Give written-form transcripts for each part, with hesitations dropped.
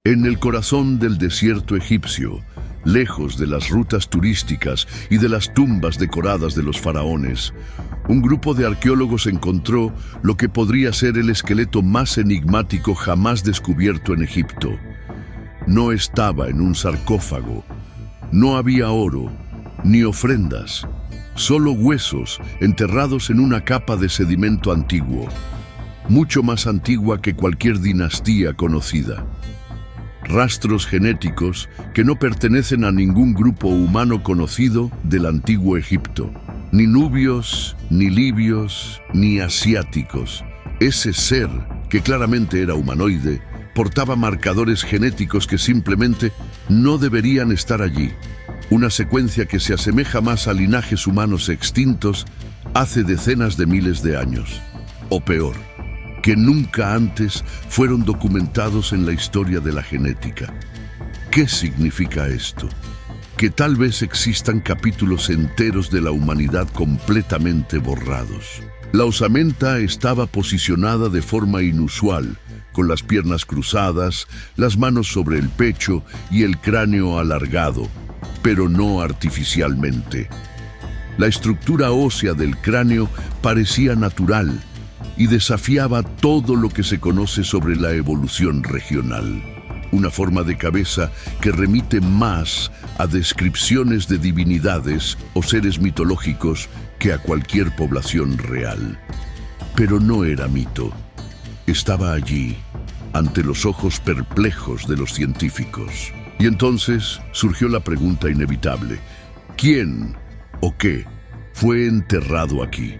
En el corazón del desierto egipcio, lejos de las rutas turísticas y de las tumbas decoradas de los faraones, un grupo de arqueólogos encontró lo que podría ser el esqueleto más enigmático jamás descubierto en Egipto. No estaba en un sarcófago, no había oro, ni ofrendas, solo huesos enterrados en una capa de sedimento antiguo, mucho más antigua que cualquier dinastía conocida. Rastros genéticos que no pertenecen a ningún grupo humano conocido del antiguo Egipto. Ni nubios, ni libios, ni asiáticos. Ese ser, que claramente era humanoide, portaba marcadores genéticos que simplemente no deberían estar allí. Una secuencia que se asemeja más a linajes humanos extintos hace decenas de miles de años. O peor, que nunca antes fueron documentados en la historia de la genética. ¿Qué significa esto? Que tal vez existan capítulos enteros de la humanidad completamente borrados. La osamenta estaba posicionada de forma inusual, con las piernas cruzadas, las manos sobre el pecho y el cráneo alargado, pero no artificialmente. La estructura ósea del cráneo parecía natural y desafiaba todo lo que se conoce sobre la evolución regional. Una forma de cabeza que remite más a descripciones de divinidades o seres mitológicos que a cualquier población real. Pero no era mito. Estaba allí, ante los ojos perplejos de los científicos. Y entonces surgió la pregunta inevitable: ¿quién o qué fue enterrado aquí?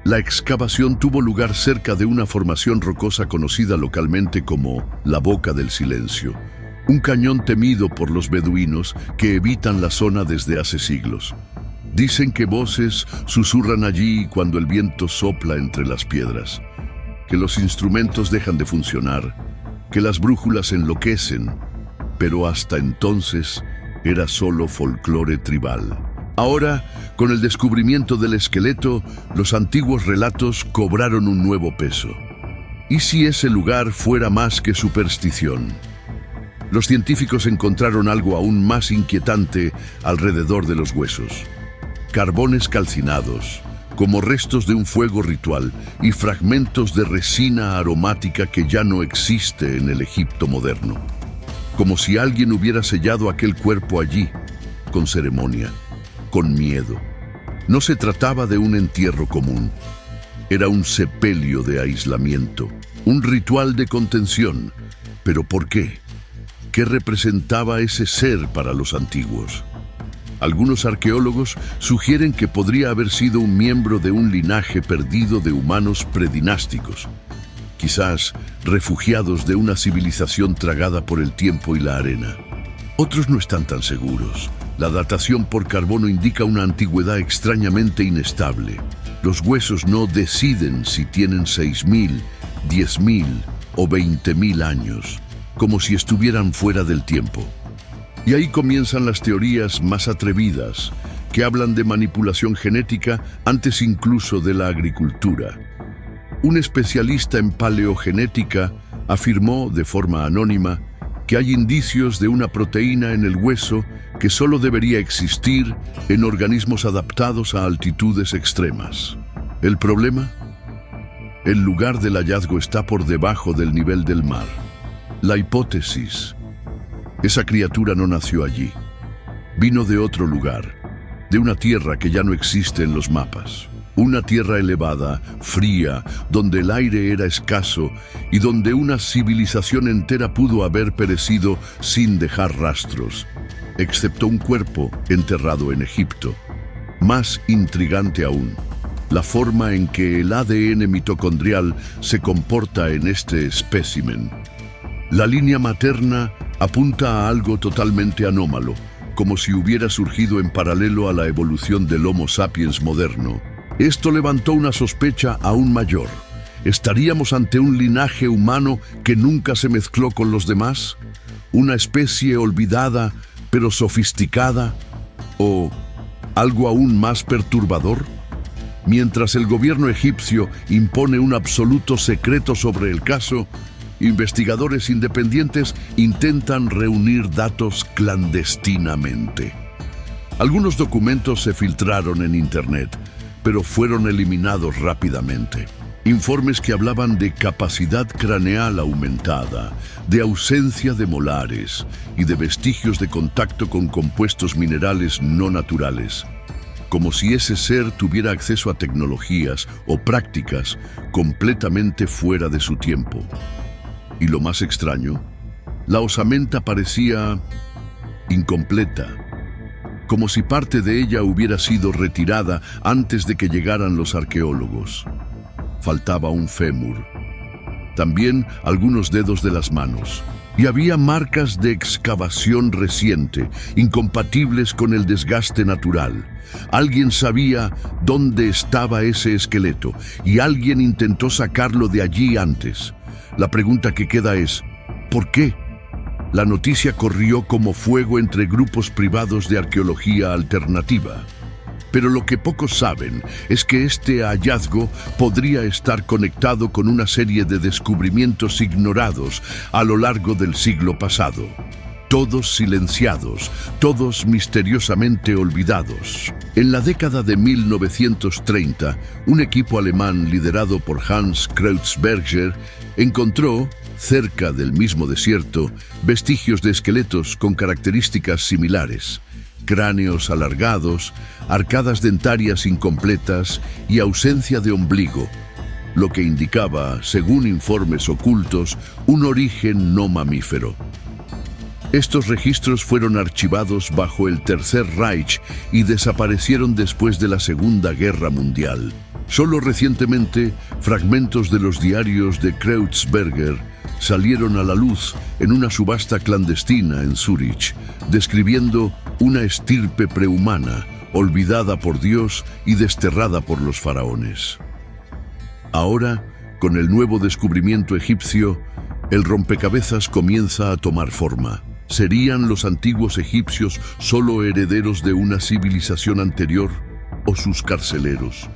La excavación tuvo lugar cerca de una formación rocosa conocida localmente como la Boca del Silencio, un cañón temido por los beduinos que evitan la zona desde hace siglos. Dicen que voces susurran allí cuando el viento sopla entre las piedras, que los instrumentos dejan de funcionar, que las brújulas enloquecen, pero hasta entonces era solo folclore tribal. Ahora, con el descubrimiento del esqueleto, los antiguos relatos cobraron un nuevo peso. ¿Y si ese lugar fuera más que superstición? Los científicos encontraron algo aún más inquietante alrededor de los huesos. Carbones calcinados, como restos de un fuego ritual, y fragmentos de resina aromática que ya no existe en el Egipto moderno. Como si alguien hubiera sellado aquel cuerpo allí, con ceremonia, con miedo. No se trataba de un entierro común. Era un sepelio de aislamiento, un ritual de contención. ¿Pero por qué? ¿Qué representaba ese ser para los antiguos? Algunos arqueólogos sugieren que podría haber sido un miembro de un linaje perdido de humanos predinásticos, quizás refugiados de una civilización tragada por el tiempo y la arena. Otros no están tan seguros. La datación por carbono indica una antigüedad extrañamente inestable. Los huesos no deciden si tienen 6.000, 10.000 o 20.000 años, como si estuvieran fuera del tiempo. Y ahí comienzan las teorías más atrevidas, que hablan de manipulación genética antes incluso de la agricultura. Un especialista en paleogenética afirmó de forma anónima que hay indicios de una proteína en el hueso que solo debería existir en organismos adaptados a altitudes extremas. ¿El problema? El lugar del hallazgo está por debajo del nivel del mar. La hipótesis: esa criatura no nació allí. Vino de otro lugar, de una tierra que ya no existe en los mapas. Una tierra elevada, fría, donde el aire era escaso y donde una civilización entera pudo haber perecido sin dejar rastros, excepto un cuerpo enterrado en Egipto. Más intrigante aún, la forma en que el ADN mitocondrial se comporta en este espécimen. La línea materna apunta a algo totalmente anómalo, como si hubiera surgido en paralelo a la evolución del Homo sapiens moderno. Esto levantó una sospecha aún mayor. ¿Estaríamos ante un linaje humano que nunca se mezcló con los demás? ¿Una especie olvidada pero sofisticada? ¿O algo aún más perturbador? Mientras el gobierno egipcio impone un absoluto secreto sobre el caso, investigadores independientes intentan reunir datos clandestinamente. Algunos documentos se filtraron en Internet, pero fueron eliminados rápidamente. Informes que hablaban de capacidad craneal aumentada, de ausencia de molares y de vestigios de contacto con compuestos minerales no naturales, como si ese ser tuviera acceso a tecnologías o prácticas completamente fuera de su tiempo. Y lo más extraño, la osamenta parecía incompleta, como si parte de ella hubiera sido retirada antes de que llegaran los arqueólogos. Faltaba un fémur, también algunos dedos de las manos, y había marcas de excavación reciente, incompatibles con el desgaste natural. Alguien sabía dónde estaba ese esqueleto, y alguien intentó sacarlo de allí antes. La pregunta que queda es, ¿por qué? La noticia corrió como fuego entre grupos privados de arqueología alternativa. Pero lo que pocos saben es que este hallazgo podría estar conectado con una serie de descubrimientos ignorados a lo largo del siglo pasado. Todos silenciados, todos misteriosamente olvidados. En la década de 1930, un equipo alemán liderado por Hans Kreutzberger encontró, cerca del mismo desierto, vestigios de esqueletos con características similares. Cráneos alargados, arcadas dentarias incompletas y ausencia de ombligo, lo que indicaba, según informes ocultos, un origen no mamífero. Estos registros fueron archivados bajo el Tercer Reich y desaparecieron después de la Segunda Guerra Mundial. Solo recientemente, fragmentos de los diarios de Kreutzberger salieron a la luz en una subasta clandestina en Zúrich, describiendo una estirpe prehumana, olvidada por Dios y desterrada por los faraones. Ahora, con el nuevo descubrimiento egipcio, el rompecabezas comienza a tomar forma. ¿Serían los antiguos egipcios solo herederos de una civilización anterior o sus carceleros?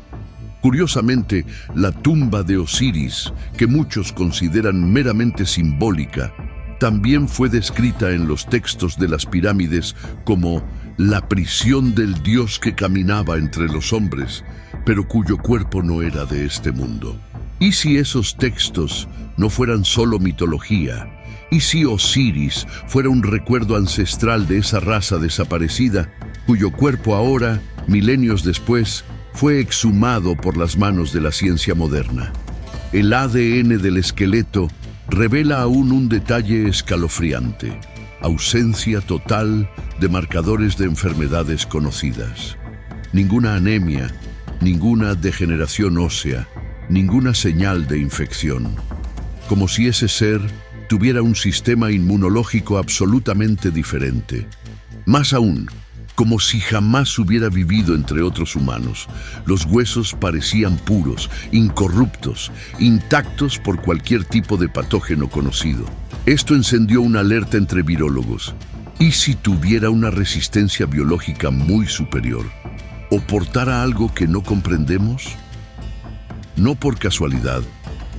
Curiosamente, la tumba de Osiris, que muchos consideran meramente simbólica, también fue descrita en los textos de las pirámides como la prisión del dios que caminaba entre los hombres, pero cuyo cuerpo no era de este mundo. ¿Y si esos textos no fueran solo mitología? ¿Y si Osiris fuera un recuerdo ancestral de esa raza desaparecida, cuyo cuerpo ahora, milenios después, fue exhumado por las manos de la ciencia moderna? El ADN del esqueleto revela aún un detalle escalofriante: ausencia total de marcadores de enfermedades conocidas. Ninguna anemia, ninguna degeneración ósea, ninguna señal de infección. Como si ese ser tuviera un sistema inmunológico absolutamente diferente. Más aún, como si jamás hubiera vivido entre otros humanos. Los huesos parecían puros, incorruptos, intactos por cualquier tipo de patógeno conocido. Esto encendió una alerta entre virólogos. ¿Y si tuviera una resistencia biológica muy superior? ¿O portara algo que no comprendemos? No por casualidad,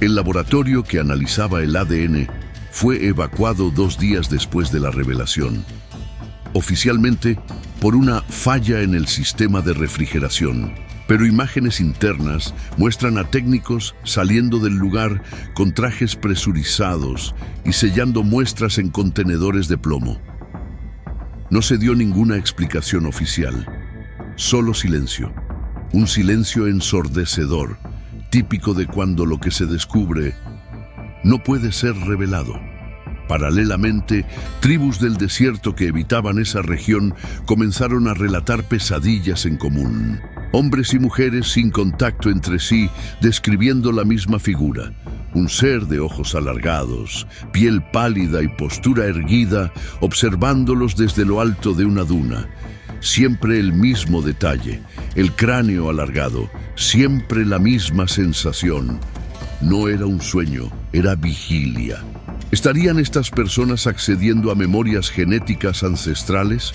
el laboratorio que analizaba el ADN fue evacuado 2 días después de la revelación. Oficialmente, por una falla en el sistema de refrigeración, pero imágenes internas muestran a técnicos saliendo del lugar con trajes presurizados y sellando muestras en contenedores de plomo. No se dio ninguna explicación oficial, solo silencio, un silencio ensordecedor, típico de cuando lo que se descubre no puede ser revelado. Paralelamente, tribus del desierto que habitaban esa región comenzaron a relatar pesadillas en común. Hombres y mujeres sin contacto entre sí, describiendo la misma figura. Un ser de ojos alargados, piel pálida y postura erguida, observándolos desde lo alto de una duna. Siempre el mismo detalle, el cráneo alargado, siempre la misma sensación. No era un sueño, era vigilia. ¿Estarían estas personas accediendo a memorias genéticas ancestrales?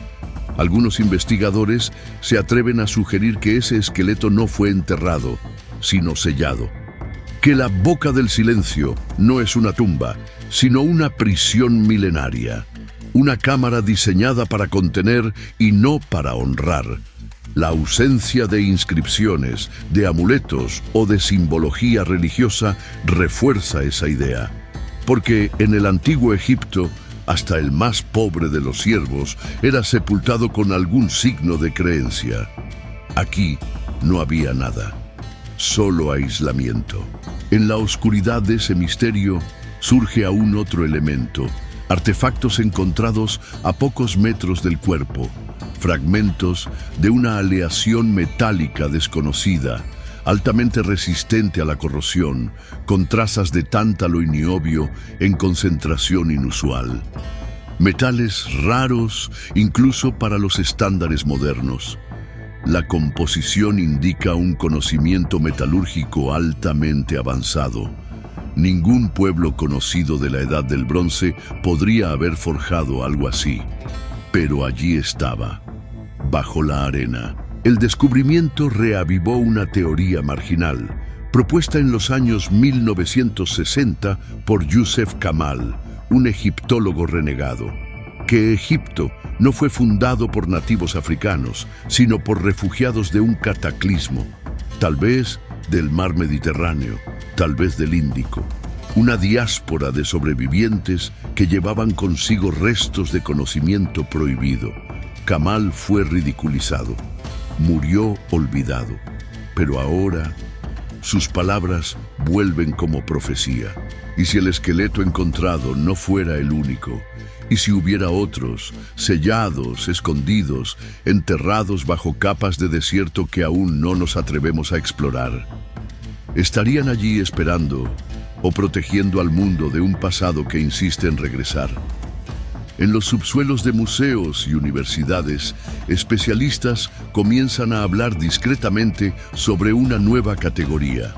Algunos investigadores se atreven a sugerir que ese esqueleto no fue enterrado, sino sellado. Que la boca del silencio no es una tumba, sino una prisión milenaria, una cámara diseñada para contener y no para honrar. La ausencia de inscripciones, de amuletos o de simbología religiosa refuerza esa idea, porque en el antiguo Egipto, hasta el más pobre de los siervos era sepultado con algún signo de creencia. Aquí no había nada, solo aislamiento. En la oscuridad de ese misterio surge aún otro elemento, artefactos encontrados a pocos metros del cuerpo, fragmentos de una aleación metálica desconocida, altamente resistente a la corrosión, con trazas de tántalo y niobio en concentración inusual. Metales raros incluso para los estándares modernos. La composición indica un conocimiento metalúrgico altamente avanzado. Ningún pueblo conocido de la Edad del Bronce podría haber forjado algo así. Pero allí estaba, bajo la arena. El descubrimiento reavivó una teoría marginal, propuesta en los años 1960 por Youssef Kamal, un egiptólogo renegado, que Egipto no fue fundado por nativos africanos, sino por refugiados de un cataclismo, tal vez del mar Mediterráneo, tal vez del Índico. Una diáspora de sobrevivientes que llevaban consigo restos de conocimiento prohibido. Kamal fue ridiculizado, murió olvidado, pero ahora sus palabras vuelven como profecía. Y si el esqueleto encontrado no fuera el único, y si hubiera otros, sellados, escondidos, enterrados bajo capas de desierto que aún no nos atrevemos a explorar, estarían allí esperando o protegiendo al mundo de un pasado que insiste en regresar. En los subsuelos de museos y universidades, especialistas comienzan a hablar discretamente sobre una nueva categoría: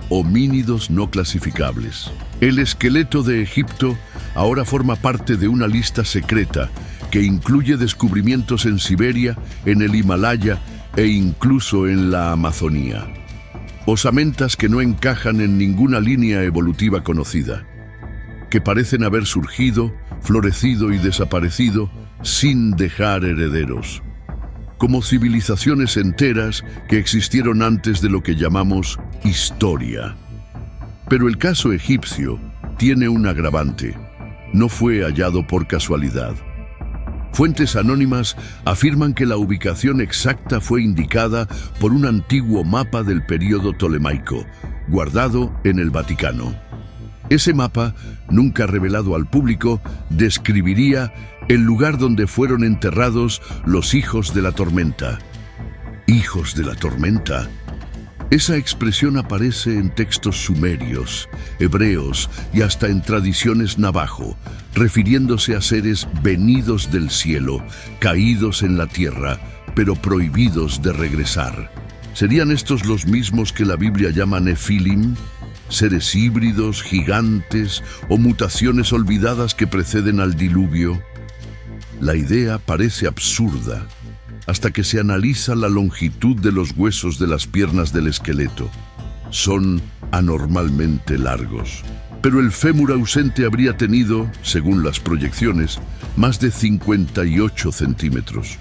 homínidos no clasificables. El esqueleto de Egipto ahora forma parte de una lista secreta que incluye descubrimientos en Siberia, en el Himalaya e incluso en la Amazonía. Osamentas que no encajan en ninguna línea evolutiva conocida, que parecen haber surgido, florecido y desaparecido sin dejar herederos, como civilizaciones enteras que existieron antes de lo que llamamos historia. Pero el caso egipcio tiene un agravante: no fue hallado por casualidad. Fuentes anónimas afirman que la ubicación exacta fue indicada por un antiguo mapa del período tolemaico, guardado en el Vaticano. Ese mapa, nunca revelado al público, describiría el lugar donde fueron enterrados los hijos de la tormenta. ¿Hijos de la tormenta? Esa expresión aparece en textos sumerios, hebreos y hasta en tradiciones navajo, refiriéndose a seres venidos del cielo, caídos en la tierra, pero prohibidos de regresar. ¿Serían estos los mismos que la Biblia llama Nefilim? ¿Seres híbridos, gigantes o mutaciones olvidadas que preceden al diluvio? La idea parece absurda hasta que se analiza la longitud de los huesos de las piernas del esqueleto. Son anormalmente largos, pero el fémur ausente habría tenido, según las proyecciones, más de 58 centímetros.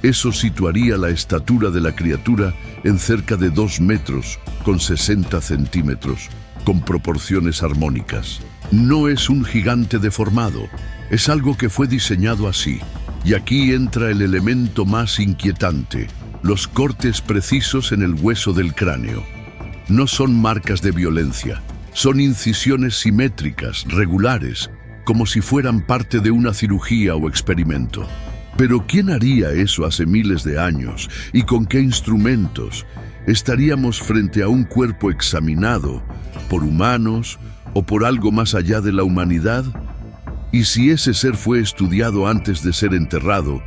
Eso situaría la estatura de la criatura en cerca de 2 metros, con 60 centímetros, con proporciones armónicas. No es un gigante deformado, es algo que fue diseñado así. Y aquí entra el elemento más inquietante: los cortes precisos en el hueso del cráneo. No son marcas de violencia, son incisiones simétricas, regulares, como si fueran parte de una cirugía o experimento. Pero ¿quién haría eso hace miles de años? ¿Y con qué instrumentos? ¿Estaríamos frente a un cuerpo examinado por humanos o por algo más allá de la humanidad? Y si ese ser fue estudiado antes de ser enterrado,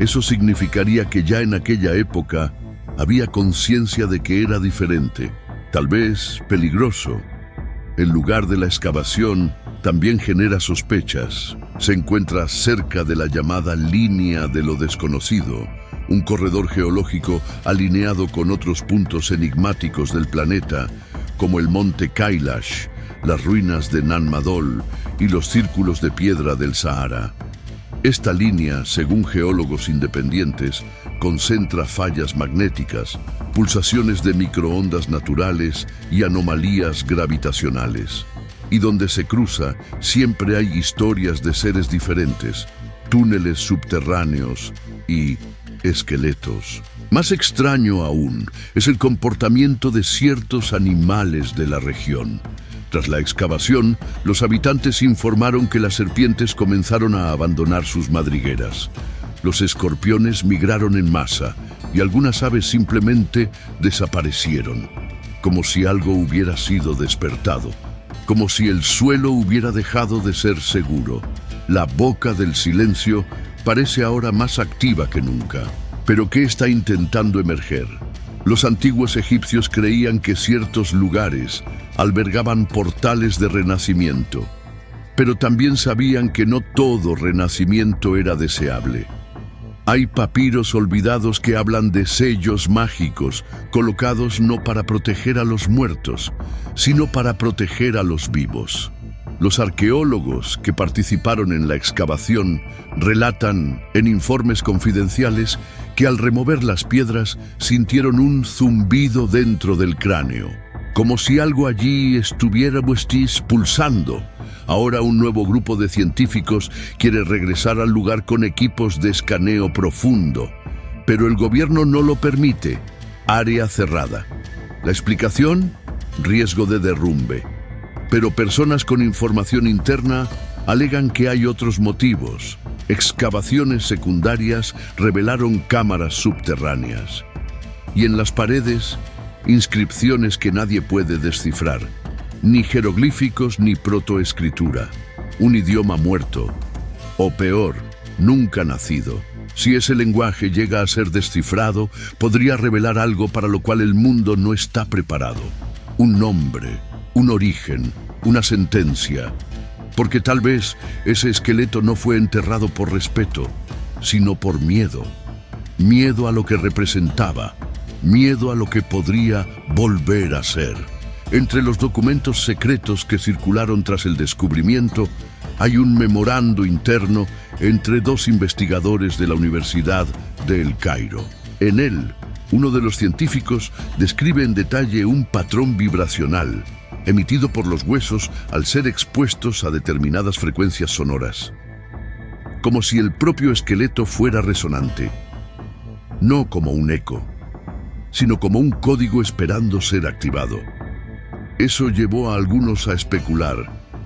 eso significaría que ya en aquella época había conciencia de que era diferente, tal vez peligroso. El lugar de la excavación también genera sospechas. Se encuentra cerca de la llamada línea de lo desconocido, un corredor geológico alineado con otros puntos enigmáticos del planeta, como el monte Kailash, las ruinas de Nan Madol y los círculos de piedra del Sahara. Esta línea, según geólogos independientes, concentra fallas magnéticas, pulsaciones de microondas naturales y anomalías gravitacionales. Y donde se cruza, siempre hay historias de seres diferentes, túneles subterráneos y esqueletos. Más extraño aún es el comportamiento de ciertos animales de la región. Tras la excavación, los habitantes informaron que las serpientes comenzaron a abandonar sus madrigueras. Los escorpiones migraron en masa y algunas aves simplemente desaparecieron, como si algo hubiera sido despertado, como si el suelo hubiera dejado de ser seguro. La boca del silencio parece ahora más activa que nunca. ¿Pero qué está intentando emerger? Los antiguos egipcios creían que ciertos lugares albergaban portales de renacimiento, pero también sabían que no todo renacimiento era deseable. Hay papiros olvidados que hablan de sellos mágicos, colocados no para proteger a los muertos, sino para proteger a los vivos. Los arqueólogos que participaron en la excavación relatan en informes confidenciales que al remover las piedras sintieron un zumbido dentro del cráneo, como si algo allí estuviera pulsando. Ahora un nuevo grupo de científicos quiere regresar al lugar con equipos de escaneo profundo, pero el gobierno no lo permite. Área cerrada. La explicación: riesgo de derrumbe. Pero personas con información interna alegan que hay otros motivos. Excavaciones secundarias revelaron cámaras subterráneas. Y en las paredes, inscripciones que nadie puede descifrar. Ni jeroglíficos ni protoescritura. Un idioma muerto. O peor, nunca nacido. Si ese lenguaje llega a ser descifrado, podría revelar algo para lo cual el mundo no está preparado. Un nombre, un origen, una sentencia. Porque tal vez ese esqueleto no fue enterrado por respeto, sino por miedo. Miedo a lo que representaba, miedo a lo que podría volver a ser. Entre los documentos secretos que circularon tras el descubrimiento, hay un memorando interno entre dos investigadores de la Universidad de El Cairo. En él, uno de los científicos describe en detalle un patrón vibracional emitido por los huesos al ser expuestos a determinadas frecuencias sonoras, como si el propio esqueleto fuera resonante, no como un eco, sino como un código esperando ser activado. Eso llevó a algunos a especular: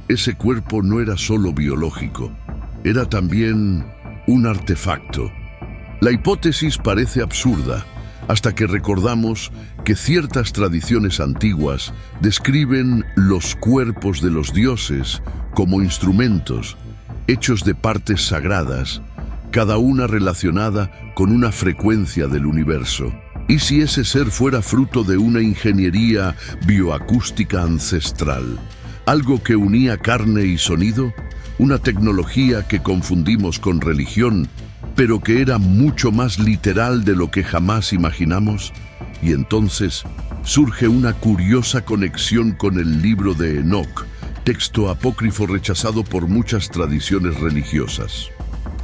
ese cuerpo no era solo biológico, era también un artefacto. La hipótesis parece absurda, hasta que recordamos que ciertas tradiciones antiguas describen los cuerpos de los dioses como instrumentos, hechos de partes sagradas, cada una relacionada con una frecuencia del universo. ¿Y si ese ser fuera fruto de una ingeniería bioacústica ancestral? Algo que unía carne y sonido, una tecnología que confundimos con religión, pero que era mucho más literal de lo que jamás imaginamos. Y entonces surge una curiosa conexión con el libro de Enoc, texto apócrifo rechazado por muchas tradiciones religiosas.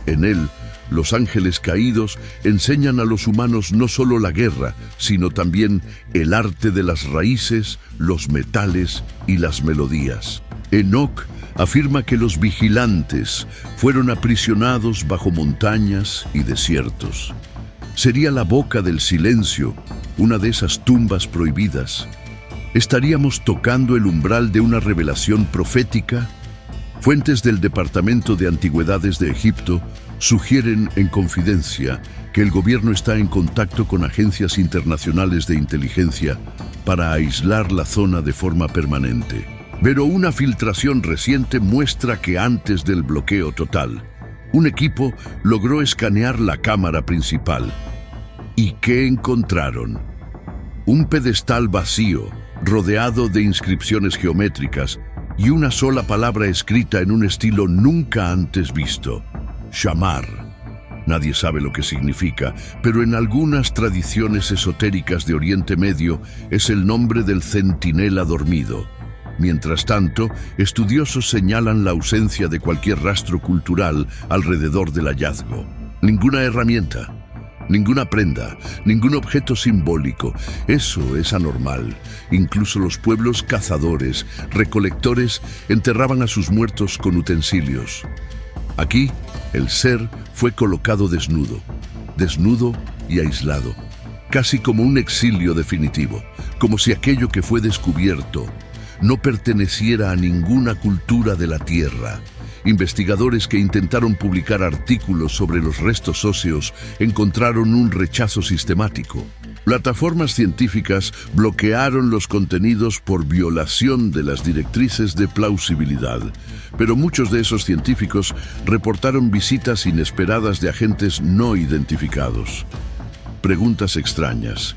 En él, los ángeles caídos enseñan a los humanos no solo la guerra, sino también el arte de las raíces, los metales y las melodías. Enoc afirma que los vigilantes fueron aprisionados bajo montañas y desiertos. Sería la boca del silencio, una de esas tumbas prohibidas. ¿Estaríamos tocando el umbral de una revelación profética? Fuentes del Departamento de Antigüedades de Egipto sugieren en confidencia que el gobierno está en contacto con agencias internacionales de inteligencia para aislar la zona de forma permanente. Pero una filtración reciente muestra que antes del bloqueo total, un equipo logró escanear la cámara principal. ¿Y qué encontraron? Un pedestal vacío, rodeado de inscripciones geométricas y una sola palabra escrita en un estilo nunca antes visto: Shamar. Nadie sabe lo que significa, pero en algunas tradiciones esotéricas de Oriente Medio es el nombre del centinela dormido. Mientras tanto, estudiosos señalan la ausencia de cualquier rastro cultural alrededor del hallazgo. Ninguna herramienta, ninguna prenda, ningún objeto simbólico. Eso es anormal. Incluso los pueblos cazadores, recolectores, enterraban a sus muertos con utensilios. Aquí, el ser fue colocado desnudo y aislado, casi como un exilio definitivo, como si aquello que fue descubierto no perteneciera a ninguna cultura de la Tierra. Investigadores que intentaron publicar artículos sobre los restos óseos encontraron un rechazo sistemático. Plataformas científicas bloquearon los contenidos por violación de las directrices de plausibilidad, pero muchos de esos científicos reportaron visitas inesperadas de agentes no identificados. Preguntas extrañas.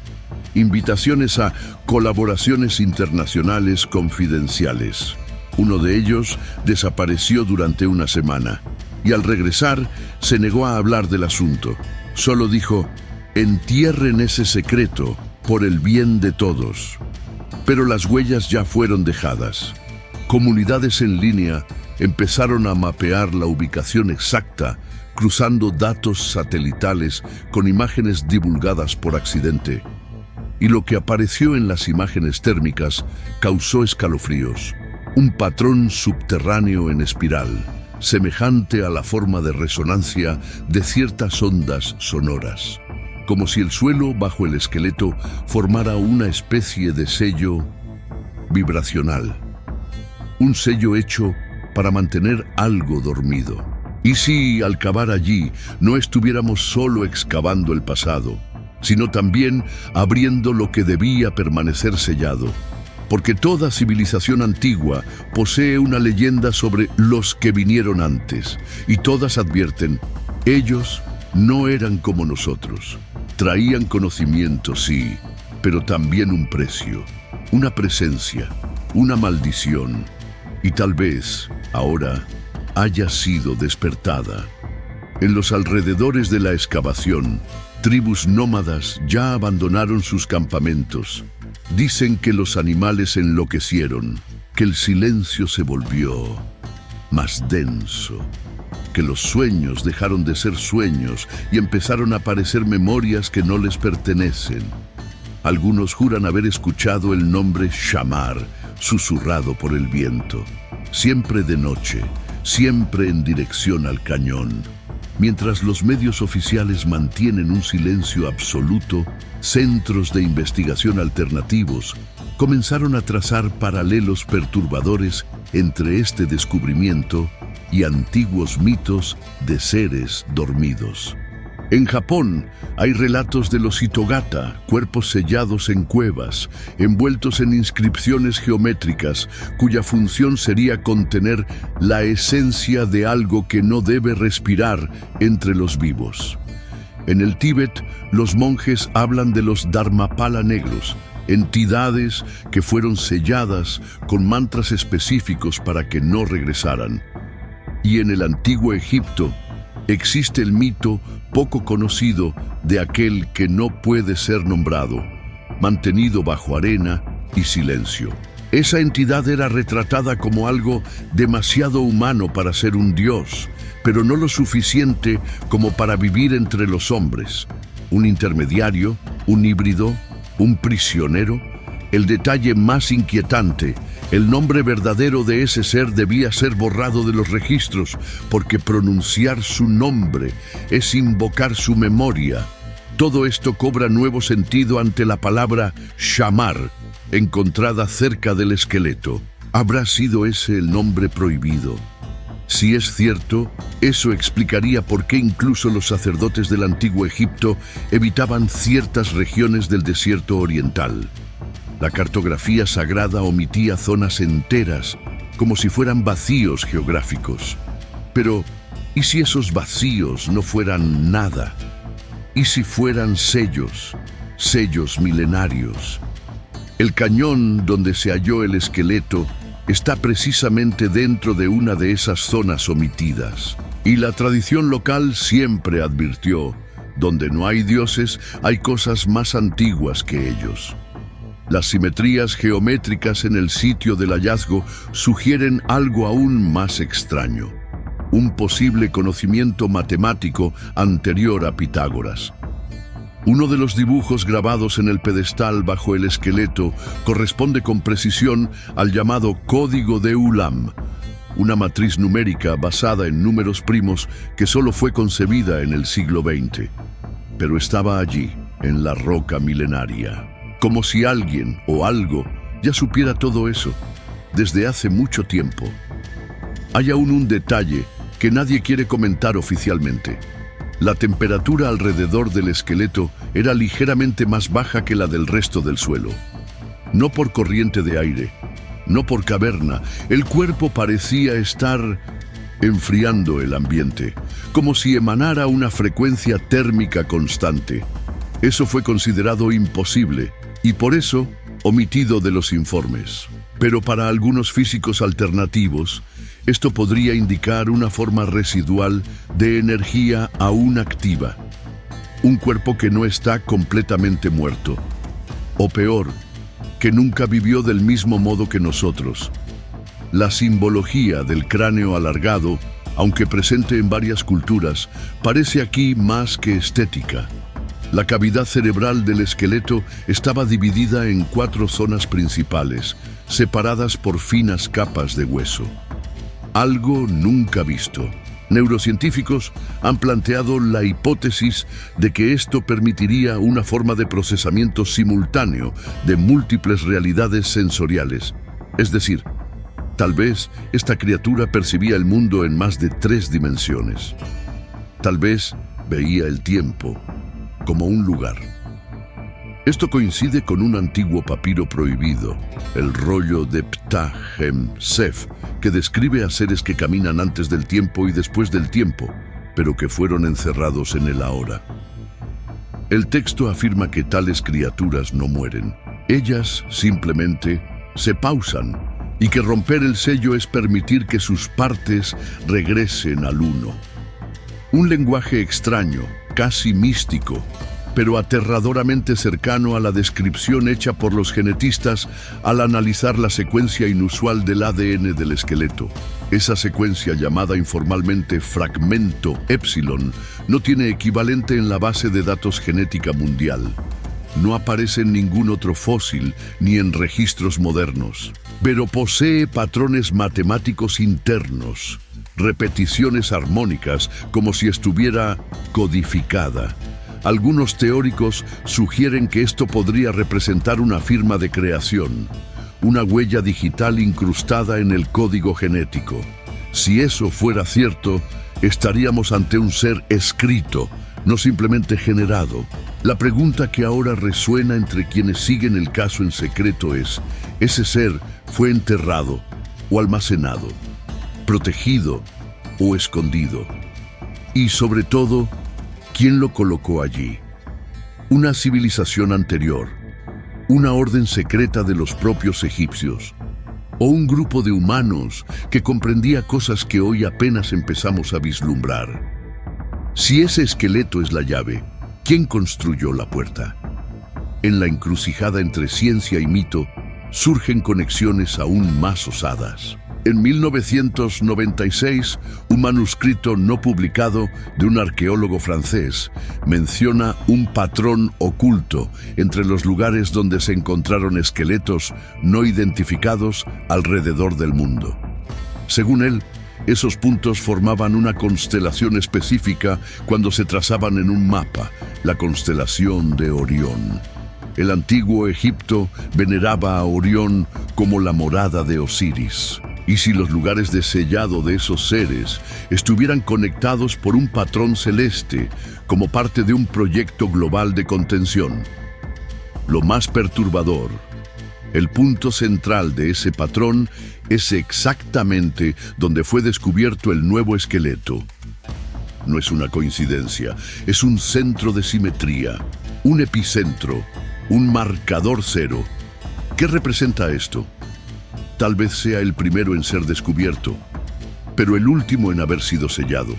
Invitaciones a colaboraciones internacionales confidenciales. Uno de ellos desapareció durante una semana y al regresar se negó a hablar del asunto. Solo dijo: entierren ese secreto por el bien de todos. Pero las huellas ya fueron dejadas. Comunidades en línea empezaron a mapear la ubicación exacta, cruzando datos satelitales con imágenes divulgadas por accidente. Y lo que apareció en las imágenes térmicas causó escalofríos. Un patrón subterráneo en espiral, semejante a la forma de resonancia de ciertas ondas sonoras, como si el suelo bajo el esqueleto formara una especie de sello vibracional. Un sello hecho para mantener algo dormido. ¿Y si al cavar allí no estuviéramos solo excavando el pasado, sino también abriendo lo que debía permanecer sellado? Porque toda civilización antigua posee una leyenda sobre los que vinieron antes, y todas advierten: ellos no eran como nosotros. Traían conocimiento, sí, pero también un precio, una presencia, una maldición, y tal vez ahora haya sido despertada. En los alrededores de la excavación, tribus nómadas ya abandonaron sus campamentos. Dicen que los animales enloquecieron, que el silencio se volvió más denso, que los sueños dejaron de ser sueños y empezaron a aparecer memorias que no les pertenecen. Algunos juran haber escuchado el nombre Shamar, susurrado por el viento, siempre de noche, siempre en dirección al cañón. Mientras los medios oficiales mantienen un silencio absoluto, centros de investigación alternativos comenzaron a trazar paralelos perturbadores entre este descubrimiento y antiguos mitos de seres dormidos. En Japón hay relatos de los Hitogata, cuerpos sellados en cuevas, envueltos en inscripciones geométricas, cuya función sería contener la esencia de algo que no debe respirar entre los vivos. En el Tíbet, los monjes hablan de los Dharmapala negros, entidades que fueron selladas con mantras específicos para que no regresaran. Y en el antiguo Egipto, existe el mito poco conocido de aquel que no puede ser nombrado, mantenido bajo arena y silencio. Esa entidad era retratada como algo demasiado humano para ser un dios, pero no lo suficiente como para vivir entre los hombres. Un intermediario, un híbrido, un prisionero. El detalle más inquietante: el nombre verdadero de ese ser debía ser borrado de los registros, porque pronunciar su nombre es invocar su memoria. Todo esto cobra nuevo sentido ante la palabra Shamar, encontrada cerca del esqueleto. ¿Habrá sido ese el nombre prohibido? Si es cierto, eso explicaría por qué incluso los sacerdotes del antiguo Egipto evitaban ciertas regiones del desierto oriental. La cartografía sagrada omitía zonas enteras, como si fueran vacíos geográficos. Pero, ¿y si esos vacíos no fueran nada? ¿Y si fueran sellos, sellos milenarios? El cañón donde se halló el esqueleto está precisamente dentro de una de esas zonas omitidas. Y la tradición local siempre advirtió: donde no hay dioses, hay cosas más antiguas que ellos. Las simetrías geométricas en el sitio del hallazgo sugieren algo aún más extraño: un posible conocimiento matemático anterior a Pitágoras. Uno de los dibujos grabados en el pedestal bajo el esqueleto corresponde con precisión al llamado Código de Ulam, una matriz numérica basada en números primos que solo fue concebida en el siglo XX. Pero estaba allí, en la roca milenaria, como si alguien o algo ya supiera todo eso, desde hace mucho tiempo. Hay aún un detalle que nadie quiere comentar oficialmente. La temperatura alrededor del esqueleto era ligeramente más baja que la del resto del suelo. No por corriente de aire, no por caverna, el cuerpo parecía estar enfriando el ambiente, como si emanara una frecuencia térmica constante. Eso fue considerado imposible y por eso omitido de los informes. Pero para algunos físicos alternativos, esto podría indicar una forma residual de energía aún activa. Un cuerpo que no está completamente muerto. O peor, que nunca vivió del mismo modo que nosotros. La simbología del cráneo alargado, aunque presente en varias culturas, parece aquí más que estética. La cavidad cerebral del esqueleto estaba dividida en 4 zonas principales, separadas por finas capas de hueso. Algo nunca visto. Neurocientíficos han planteado la hipótesis de que esto permitiría una forma de procesamiento simultáneo de múltiples realidades sensoriales. Es decir, tal vez esta criatura percibía el mundo en más de 3 dimensiones. Tal vez veía el tiempo como un lugar. Esto coincide con un antiguo papiro prohibido, el rollo de Ptah Sef, que describe a seres que caminan antes del tiempo y después del tiempo, pero que fueron encerrados en el ahora. El texto afirma que tales criaturas no mueren. Ellas simplemente se pausan, y que romper el sello es permitir que sus partes regresen al uno. Un lenguaje extraño, casi místico, pero aterradoramente cercano a la descripción hecha por los genetistas al analizar la secuencia inusual del ADN del esqueleto. Esa secuencia, llamada informalmente fragmento épsilon, no tiene equivalente en la base de datos genética mundial. No aparece en ningún otro fósil ni en registros modernos, pero posee patrones matemáticos internos, repeticiones armónicas, como si estuviera codificada. Algunos teóricos sugieren que esto podría representar una firma de creación, una huella digital incrustada en el código genético. Si eso fuera cierto, estaríamos ante un ser escrito, no simplemente generado. La pregunta que ahora resuena entre quienes siguen el caso en secreto es: ¿ese ser fue enterrado o almacenado, protegido o escondido? Y sobre todo, ¿quién lo colocó allí? ¿Una civilización anterior? ¿Una orden secreta de los propios egipcios? ¿O un grupo de humanos que comprendía cosas que hoy apenas empezamos a vislumbrar? Si ese esqueleto es la llave, ¿quién construyó la puerta? En la encrucijada entre ciencia y mito, surgen conexiones aún más osadas. En 1996, un manuscrito no publicado de un arqueólogo francés menciona un patrón oculto entre los lugares donde se encontraron esqueletos no identificados alrededor del mundo. Según él, esos puntos formaban una constelación específica cuando se trazaban en un mapa, la constelación de Orión. El antiguo Egipto veneraba a Orión como la morada de Osiris. Y si los lugares de sellado de esos seres estuvieran conectados por un patrón celeste, como parte de un proyecto global de contención. Lo más perturbador, el punto central de ese patrón es exactamente donde fue descubierto el nuevo esqueleto. No es una coincidencia, es un centro de simetría, un epicentro, un marcador cero. ¿Qué representa esto? Tal vez sea el primero en ser descubierto, pero el último en haber sido sellado.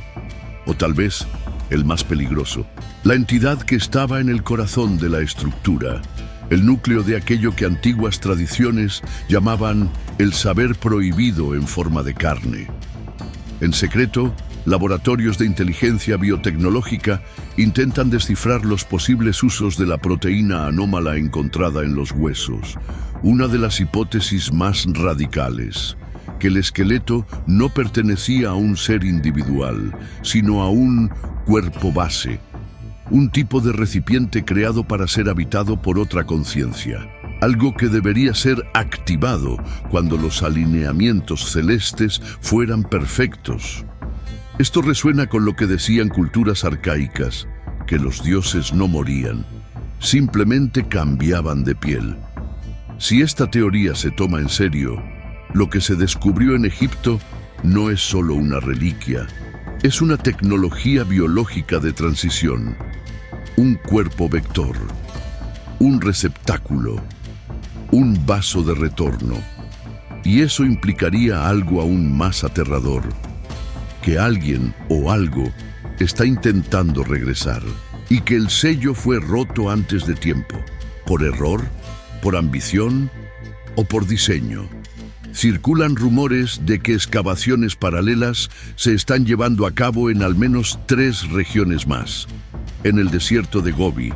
O tal vez el más peligroso. La entidad que estaba en el corazón de la estructura el núcleo de aquello que antiguas tradiciones llamaban el saber prohibido en forma de carne. En secreto, laboratorios de inteligencia biotecnológica intentan descifrar los posibles usos de la proteína anómala encontrada en los huesos, una de las hipótesis más radicales, que el esqueleto no pertenecía a un ser individual, sino a un cuerpo base, un tipo de recipiente creado para ser habitado por otra conciencia, algo que debería ser activado cuando los alineamientos celestes fueran perfectos. Esto resuena con lo que decían culturas arcaicas, que los dioses no morían, simplemente cambiaban de piel. Si esta teoría se toma en serio, lo que se descubrió en Egipto no es solo una reliquia, es una tecnología biológica de transición, un cuerpo vector, un receptáculo, un vaso de retorno. Y eso implicaría algo aún más aterrador, que alguien o algo está intentando regresar, y que el sello fue roto antes de tiempo, por error, por ambición o por diseño. Circulan rumores de que excavaciones paralelas se están llevando a cabo en al menos 3 regiones más. En el desierto de Gobi,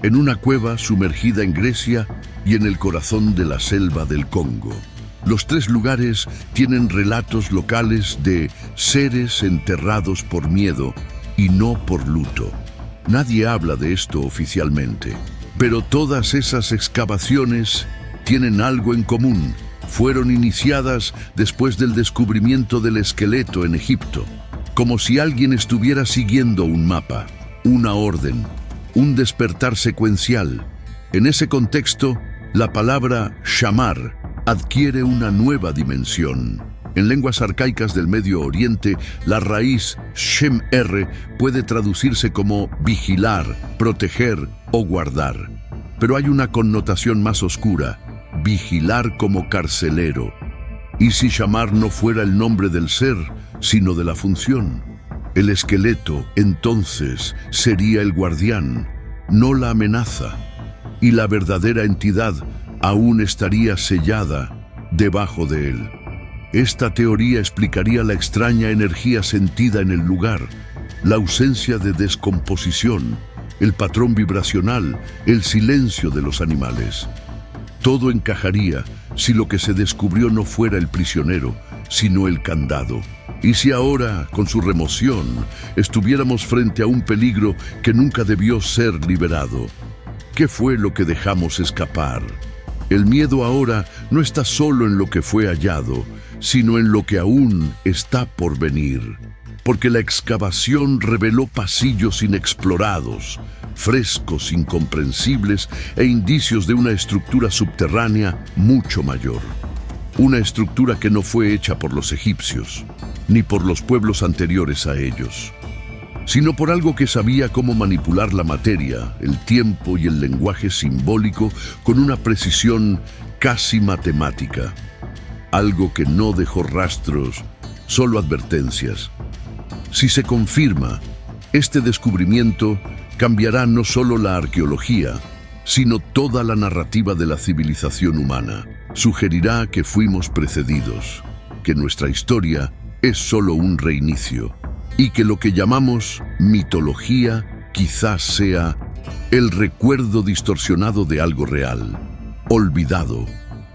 en una cueva sumergida en Grecia y en el corazón de la selva del Congo. Los 3 lugares tienen relatos locales de seres enterrados por miedo y no por luto. Nadie habla de esto oficialmente, pero todas esas excavaciones tienen algo en común. Fueron iniciadas después del descubrimiento del esqueleto en Egipto, como si alguien estuviera siguiendo un mapa, una orden, un despertar secuencial. En ese contexto, la palabra shamar adquiere una nueva dimensión. En lenguas arcaicas del Medio Oriente, la raíz shem-er puede traducirse como vigilar, proteger o guardar. Pero hay una connotación más oscura: vigilar como carcelero. ¿Y si shamar no fuera el nombre del ser, sino de la función? El esqueleto, entonces, sería el guardián, no la amenaza, y la verdadera entidad aún estaría sellada debajo de él. Esta teoría explicaría la extraña energía sentida en el lugar, la ausencia de descomposición, el patrón vibracional, el silencio de los animales. Todo encajaría si lo que se descubrió no fuera el prisionero, sino el candado. Y si ahora, con su remoción, estuviéramos frente a un peligro que nunca debió ser liberado. ¿Qué fue lo que dejamos escapar? El miedo ahora no está solo en lo que fue hallado, sino en lo que aún está por venir. Porque la excavación reveló pasillos inexplorados, frescos, incomprensibles e indicios de una estructura subterránea mucho mayor. Una estructura que no fue hecha por los egipcios, ni por los pueblos anteriores a ellos, sino por algo que sabía cómo manipular la materia, el tiempo y el lenguaje simbólico con una precisión casi matemática. Algo que no dejó rastros, solo advertencias. Si se confirma, este descubrimiento cambiará no solo la arqueología, sino toda la narrativa de la civilización humana. Sugerirá que fuimos precedidos, que nuestra historia es solo un reinicio, y que lo que llamamos mitología quizás sea el recuerdo distorsionado de algo real, olvidado,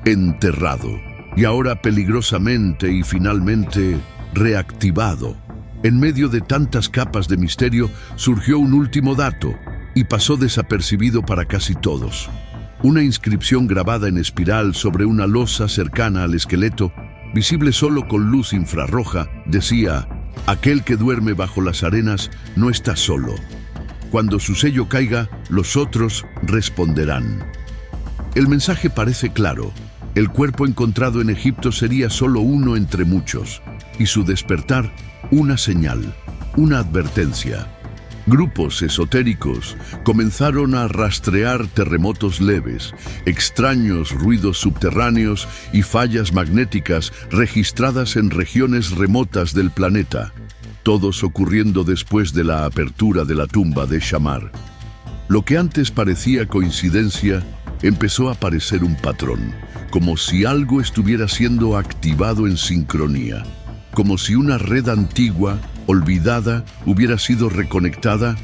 enterrado, y ahora peligrosamente y finalmente reactivado. En medio de tantas capas de misterio surgió un último dato y pasó desapercibido para casi todos. Una inscripción grabada en espiral sobre una losa cercana al esqueleto, visible solo con luz infrarroja, decía: aquel que duerme bajo las arenas no está solo. Cuando su sello caiga, los otros responderán. El mensaje parece claro. El cuerpo encontrado en Egipto sería solo uno entre muchos, y su despertar una señal, una advertencia. Grupos esotéricos comenzaron a rastrear terremotos leves, extraños ruidos subterráneos y fallas magnéticas registradas en regiones remotas del planeta, todos ocurriendo después de la apertura de la tumba de Shamar. Lo que antes parecía coincidencia empezó a aparecer un patrón, como si algo estuviera siendo activado en sincronía, como si una red antigua, olvidada, hubiera sido reconectada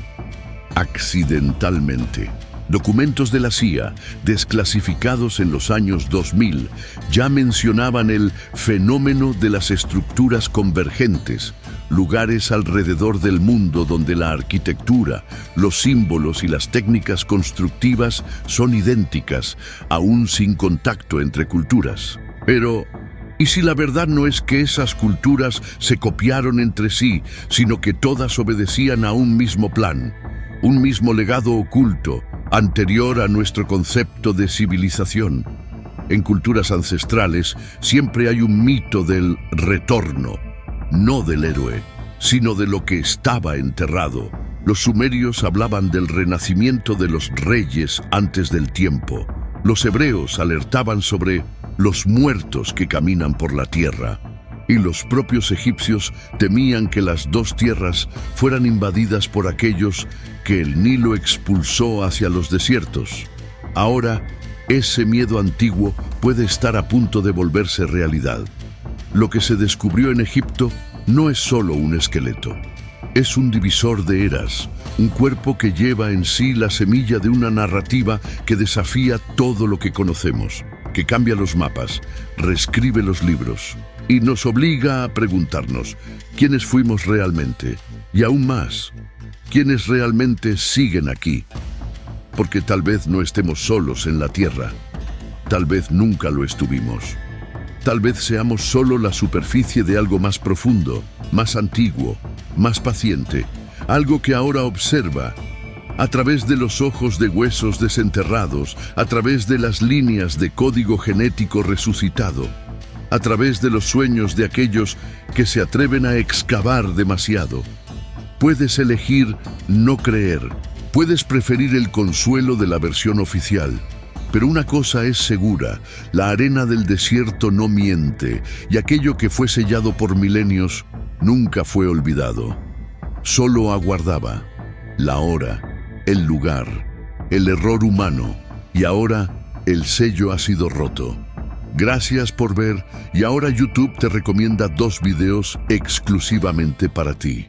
accidentalmente. Documentos de la CIA, desclasificados en los años 2000, ya mencionaban el fenómeno de las estructuras convergentes, lugares alrededor del mundo donde la arquitectura, los símbolos y las técnicas constructivas son idénticas, aún sin contacto entre culturas. Pero, ¿y si la verdad no es que esas culturas se copiaron entre sí, sino que todas obedecían a un mismo plan, un mismo legado oculto, anterior a nuestro concepto de civilización? En culturas ancestrales siempre hay un mito del retorno, no del héroe, sino de lo que estaba enterrado. Los sumerios hablaban del renacimiento de los reyes antes del tiempo. Los hebreos alertaban sobre los muertos que caminan por la tierra. Y los propios egipcios temían que las dos tierras fueran invadidas por aquellos que el Nilo expulsó hacia los desiertos. Ahora, ese miedo antiguo puede estar a punto de volverse realidad. Lo que se descubrió en Egipto no es solo un esqueleto. Es un divisor de eras, un cuerpo que lleva en sí la semilla de una narrativa que desafía todo lo que conocemos, que cambia los mapas, reescribe los libros y nos obliga a preguntarnos quiénes fuimos realmente y aún más, quiénes realmente siguen aquí. Porque tal vez no estemos solos en la Tierra, tal vez nunca lo estuvimos. Tal vez seamos solo la superficie de algo más profundo, más antiguo, más paciente, algo que ahora observa, a través de los ojos de huesos desenterrados, a través de las líneas de código genético resucitado, a través de los sueños de aquellos que se atreven a excavar demasiado. Puedes elegir no creer, puedes preferir el consuelo de la versión oficial. Pero una cosa es segura, la arena del desierto no miente, y aquello que fue sellado por milenios nunca fue olvidado. Solo aguardaba la hora, el lugar, el error humano, y ahora el sello ha sido roto. Gracias por ver, y ahora YouTube te recomienda 2 videos exclusivamente para ti.